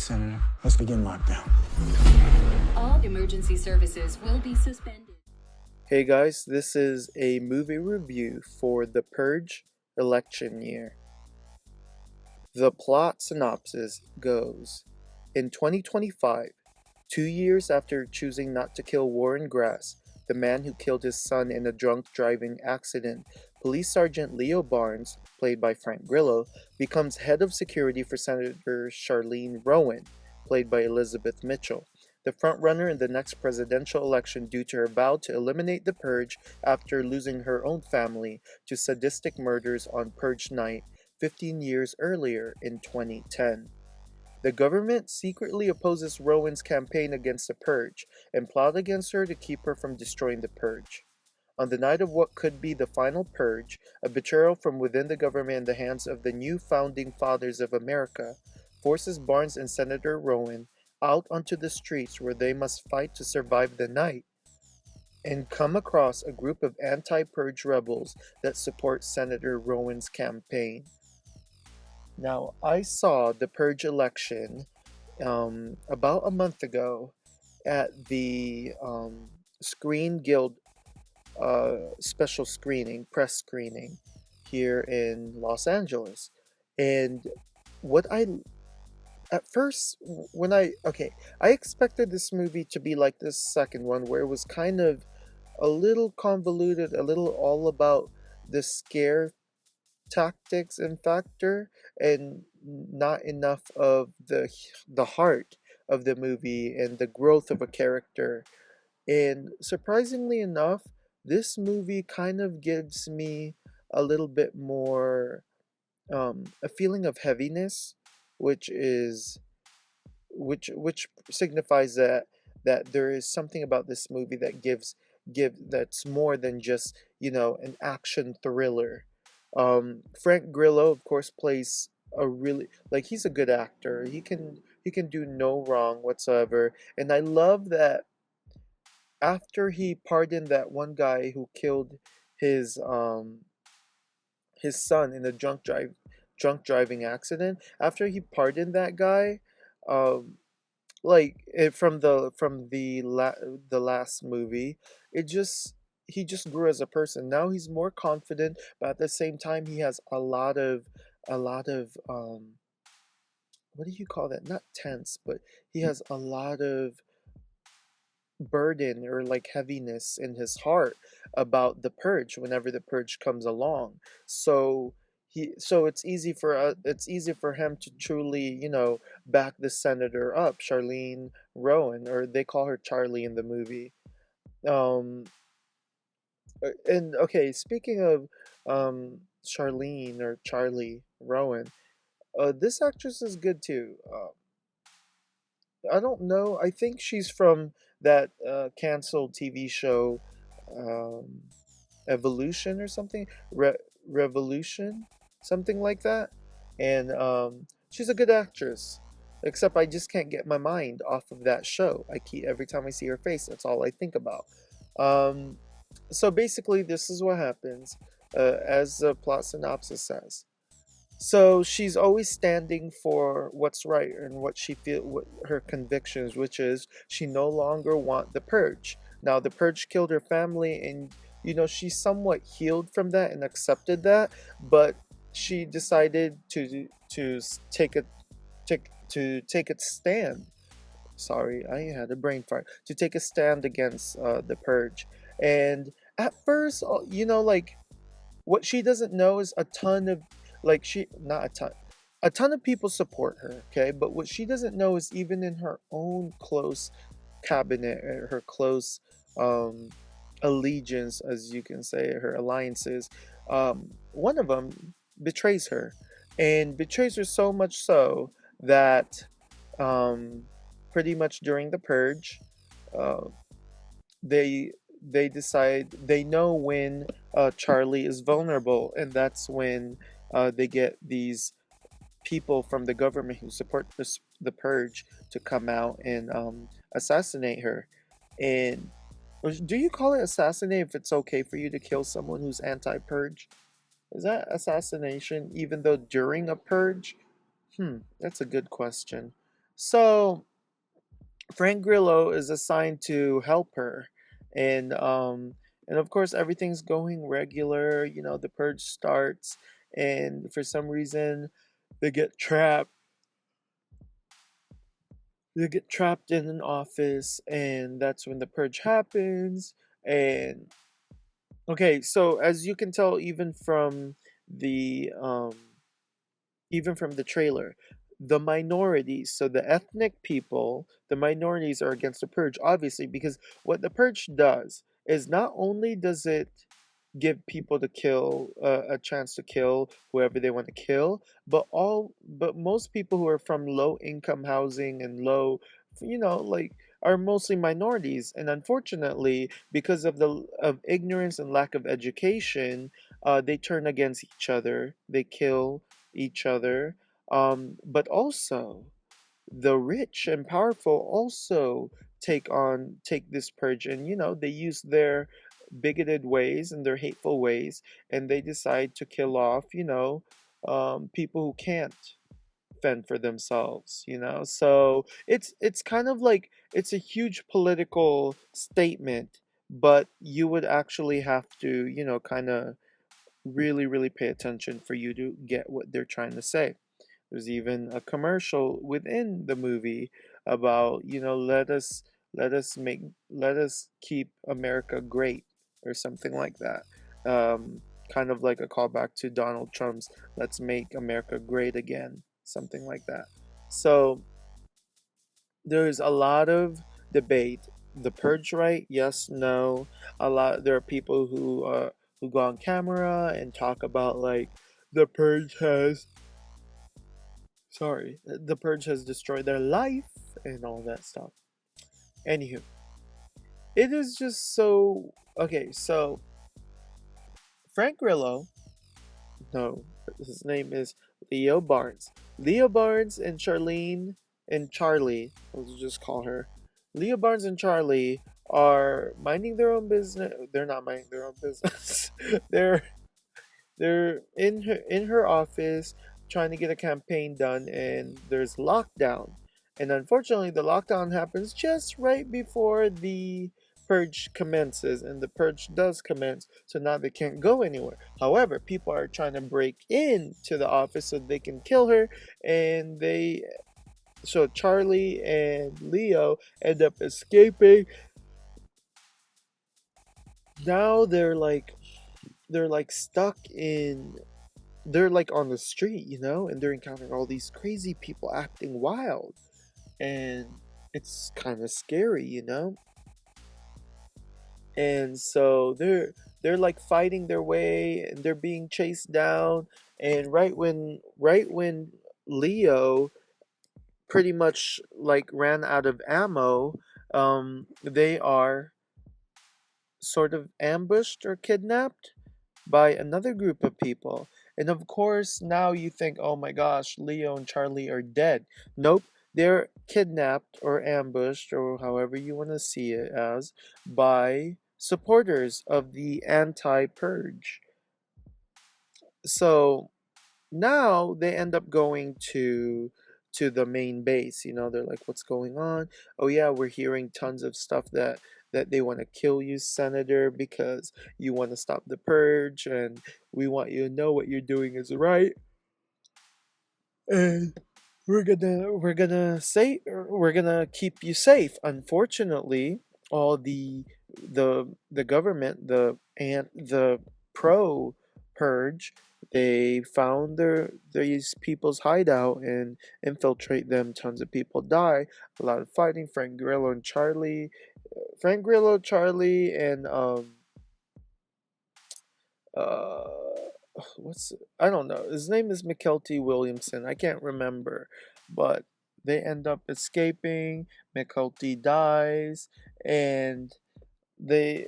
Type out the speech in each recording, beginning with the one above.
Senator. Let's begin lockdown. All emergency services will be suspended. Hey guys, this is a movie review for the Purge election year. The plot synopsis goes, in 2025, 2 years after choosing not to kill Warren Grass, the man who killed his son in a drunk driving accident, Police Sergeant Leo Barnes, played by Frank Grillo, becomes head of security for Senator Charlene Roan, played by Elizabeth Mitchell, the frontrunner in the next presidential election due to her vow to eliminate the Purge after losing her own family to sadistic murders on Purge night 15 years earlier in 2010. The government secretly opposes Rowan's campaign against the Purge and plot against her to keep her from destroying the Purge. On the night of what could be the final Purge, a betrayal from within the government in the hands of the new founding fathers of America forces Barnes and Senator Rowan out onto the streets where they must fight to survive the night and come across a group of anti-Purge rebels that support Senator Rowan's campaign. Now, I saw the Purge election about a month ago at the Screen Guild special screening, press screening here in Los Angeles. And what at first, I expected this movie to be like this second one, where it was kind of a little convoluted, a little all about the scare tactics and factor, and not enough of the heart of the movie and the growth of a character. And surprisingly enough, this movie kind of gives me a little bit more a feeling of heaviness, which is which signifies that there is something about this movie that give that's more than just, an action thriller. Frank Grillo, of course, plays a really, like, he's a good actor. He can do no wrong whatsoever, and I love that after he pardoned that one guy who killed his his son in a drunk driving accident. After he pardoned that guy, um, from the last movie, it just he just grew as a person. Now he's more confident, but at the same time he has a lot of what do you call that? Not tense, but he has a lot of burden or like heaviness in his heart about the Purge whenever the Purge comes along. So it's easy for him to truly, back the senator up, Charlene Roan, or they call her Charlie in the movie. um and okay, speaking of Charlene or Charlie Rowan, this actress is good too. I don't know. I think she's from that canceled TV show, um, Evolution or something, Revolution, something like that. And she's a good actress. Except I just can't get my mind off of that show. Every time I see her face, that's all I think about. Um, so basically, this is what happens, as the plot synopsis says. So she's always standing for what's right and what her convictions, which is she no longer want the Purge. Now the Purge killed her family, and she's somewhat healed from that and accepted that, but she decided to take a stand. Sorry, I had a brain fart. To take a stand against the Purge, and at first, like, what she doesn't know is a ton of, like, she not a ton of people support her, okay? But what she doesn't know is even in her own close cabinet, her close um allegiance, as you can say, her alliances, one of them betrays her, and betrays her so much so that um pretty much during the Purge, uh they they decide, they know when Charlie is vulnerable, and that's when they get these people from the government who support the Purge to come out and assassinate her. And do you call it assassinate if it's okay for you to kill someone who's anti-Purge? Is that assassination even though during a Purge? That's a good question. So Frank Grillo is assigned to help her, and of course everything's going regular. The purge starts, and for some reason they get trapped. They get trapped in an office, and that's when the purge happens. And okay, so as you can tell, the um, even from the trailer, the minorities, so the ethnic people, the minorities are against the purge, obviously, because what the purge does is not only does it give people to kill a chance to kill whoever they want to kill, but most people who are from low income housing and low, like, are mostly minorities, and unfortunately because of ignorance and lack of education, they turn against each other, they kill each other, but also the rich and powerful also take this purge, and they use their bigoted ways and their hateful ways, and they decide to kill off people who can't fend for themselves. So it's kind of like it's a huge political statement, but you would actually have to kind of really really pay attention for you to get what they're trying to say. There's even a commercial within the movie about, let us keep America great, or something like that. Kind of like a callback to Donald Trump's "Let's make America great again," something like that. So there's a lot of debate. The purge, right? Yes, no. There are people who go on camera and talk about, like, the purge has the purge has destroyed their life and all that stuff. Anywho, it is just so okay. So Frank Grillo, no, his name is Leo Barnes. Leo Barnes and Charlie, let's just call her. Leo Barnes and Charlie are minding their own business. They're not minding their own business. they're they're in her office trying to get a campaign done, and there's lockdown. And unfortunately, the lockdown happens just right before the purge commences, and the purge does commence, so now they can't go anywhere. However, people are trying to break into the office so they can kill her, and so Charlie and Leo end up escaping. Now they're like stuck in they're like on the street, and they're encountering all these crazy people acting wild, and it's kind of scary. And so they're like fighting their way, and they're being chased down, and right when Leo pretty much like ran out of ammo, they are sort of ambushed or kidnapped by another group of people. And of course, now you think, oh my gosh, Leo and Charlie are dead. Nope, they're kidnapped or ambushed, or however you want to see it as, by supporters of the anti purge. So now they end up going to the main base. They're like, what's going on? Oh yeah, we're hearing tons of stuff that they want to kill you, senator, because you want to stop the purge, and we want you to know what you're doing is right, and we're gonna keep you safe. Unfortunately, all the government, the pro purge, they found these people's hideout and infiltrate them. Tons of people die. A lot of fighting. Frank Grillo, Charlie, and uh what's I don't know. His name is McKelty Williamson. I can't remember, but they end up escaping. McKelty dies, and they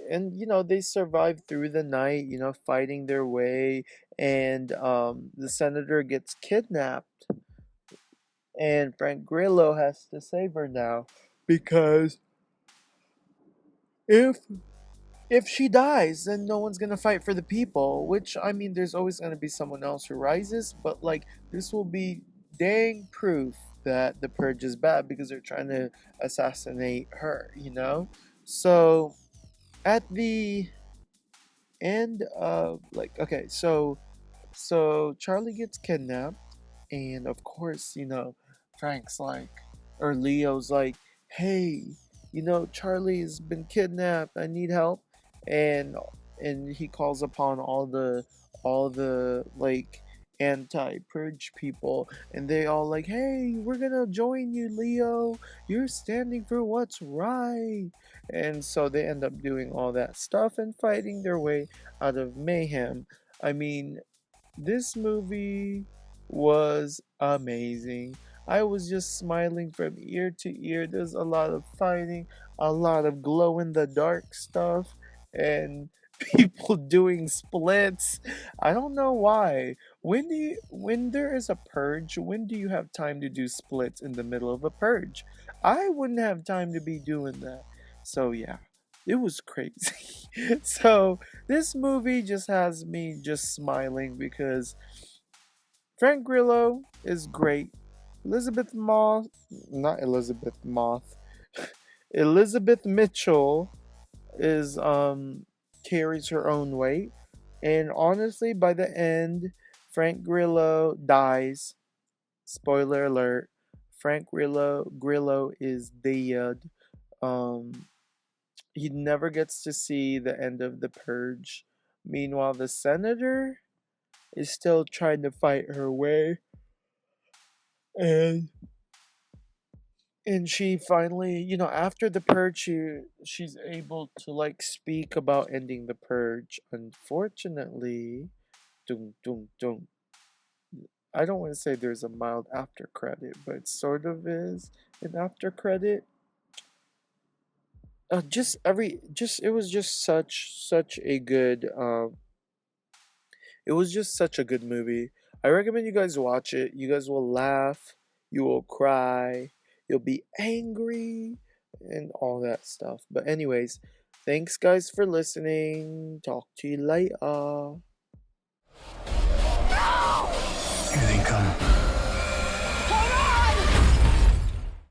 survive through the night, fighting their way, and the senator gets kidnapped, and Frank Grillo has to save her now, because if if she dies, then no one's gonna fight for the people. Which, I mean, there's always gonna be someone else who rises, but like, this will be dang proof that the Purge is bad because they're trying to assassinate her, you know? So at the end of like okay, so Charlie gets kidnapped, and of course, Frank's like, or Leo's like, hey, Charlie's been kidnapped. I need help, and he calls upon all the like anti-purge people, and they all like, hey, we're gonna join you, Leo. You're standing for what's right. And so they end up doing all that stuff and fighting their way out of mayhem. I mean, this movie was amazing. I was just smiling from ear to ear. There's a lot of fighting, a lot of glow in the dark stuff, and people doing splits. I don't know why. When there is a purge, when do you have time to do splits in the middle of a purge? I wouldn't have time to be doing that. So yeah, it was crazy. So this movie just has me just smiling because Frank Grillo is great. Elizabeth Moth, not Elizabeth Moth, Elizabeth Mitchell is carries her own weight, and honestly, by the end, Frank Grillo dies. Spoiler alert: Frank Grillo is dead. Um, he never gets to see the end of the purge. Meanwhile, the senator is still trying to fight her way, and she finally, after the purge, she's able to like speak about ending the purge. Unfortunately, dun, dun, dun, I don't want to say there's a mild after credit, but it sort of is an after credit. It was just such a good it was just such a good movie. I recommend you guys watch it. You guys will laugh, you will cry, you'll be angry, and all that stuff. But anyways, thanks guys for listening. Talk to you later. Here they come.